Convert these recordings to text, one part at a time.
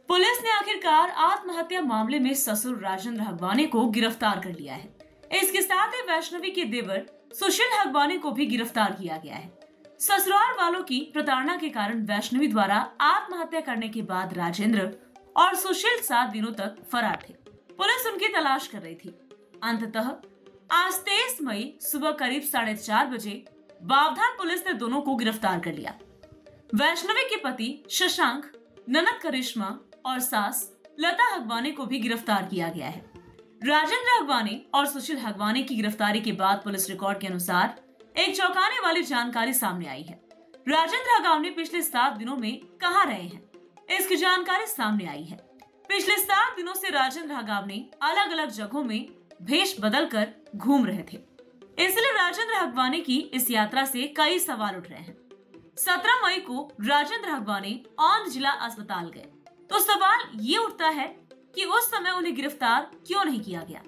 Police ने आखिरकार आत्महत्या मामले में ससुर राजेंद्र हगवाने को गिरफ्तार कर लिया है। इसके साथ ही वैष्णवी के देवर सुशील हगवाने को भी गिरफ्तार किया गया है। ससुराल वालों की प्रताड़ना के कारण वैष्णवी द्वारा आत्महत्या करने के बाद राजेंद्र और सुशील 7 दिनों तक फरार थे। पुलिस उनकी तलाश कर रही थी। अंततः आज 23 मई सुबह करीब 4:30 बजे बावधान पुलिस ने दोनों को गिरफ्तार कर लिया। वैष्णवी के पति शशांक, ननद करिश्मा और सास लता हगवाने को भी गिरफ्तार किया गया है। राजेंद्र हगवाने और सुशील हगवाने की गिरफ्तारी के बाद पुलिस रिकॉर्ड के अनुसार एक चौंकाने वाली जानकारी सामने आई है। राजेंद्र हगवाने पिछले 7 दिनों में कहां रहे हैं, इसकी जानकारी सामने आई है। पिछले 7 दिनों से राजेंद्र हगवाने अलग अलग जगहों में भेष बदलकर घूम रहे थे। इसलिए राजेंद्र हगवाने की इस यात्रा से कई सवाल उठ रहे हैं। 17 मई को राजेंद्र हगवाने औंध जिला अस्पताल गए, तो सवाल ये उठता है कि उस समय उन्हें गिरफ्तार क्यों नहीं किया गया।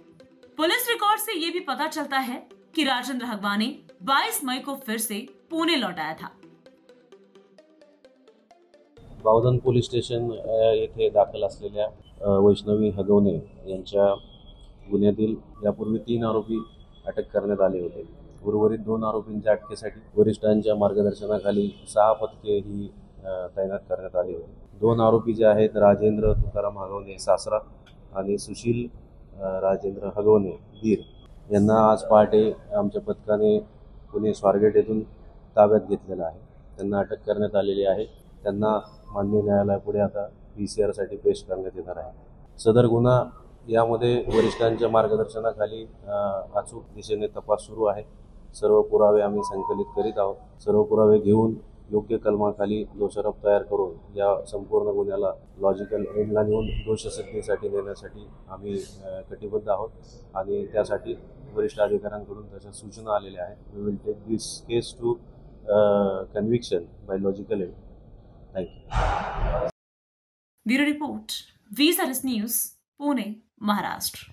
पुलिस रिकॉर्ड से ये भी पता चलता है कि राजेंद्र हगवाने 22 मई को फिर से पुणे लौट आया था। बावधन पोलीस स्टेशन येथे दाखल असलेल्या वैष्णवी हगवणे यांच्या गुन्ह्यातील यापूर्वी 3 आरोपी अटक करण्यात आले होते। उर्वरित 2 आरोपींच्या अटकेसाठी वरिष्ठांच्या मार्गदर्शनाखाली 6 पथके ही तैनात करण्यात आली होती। 2 आरोपी जे आहेत राजेंद्र तुकाराम हगवणे सासरा आणि सुशील राजेंद्र हगवणे दीर यांना आज पहाटे आमच्या पथकाने पुणे स्वारगेट येथून ताब्यात घेतलेलं आहे। त्यांना अटक करण्यात आलेली आहे। त्यांना माननीय न्यायालयापुढे आता PCR साठी पेश करण्यात येणार आहे। सदर गुन्हा यामध्ये वरिष्ठांच्या मार्गदर्शनाखाली अचूक दिशेने तपास सुरू आहे। सर्व पुरावे आम्ही संकलित करीत आहोत। सर्व पुरावे घेऊन योग्य कलमाखाली दोषारोप तयार करून या संपूर्ण गुन्ह्याला लॉजिकल एंडला नेऊन दोषसिद्धीसाठी नेण्यासाठी आम्ही कटिबद्ध आहोत आणि त्यासाठी वरिष्ठ अधिकाऱ्यांकडून त्याच्या सूचना आलेल्या आहेत। We will take this case to conviction by logical end. Thank you. Bureau report, VSRS news, Pune, Maharashtra.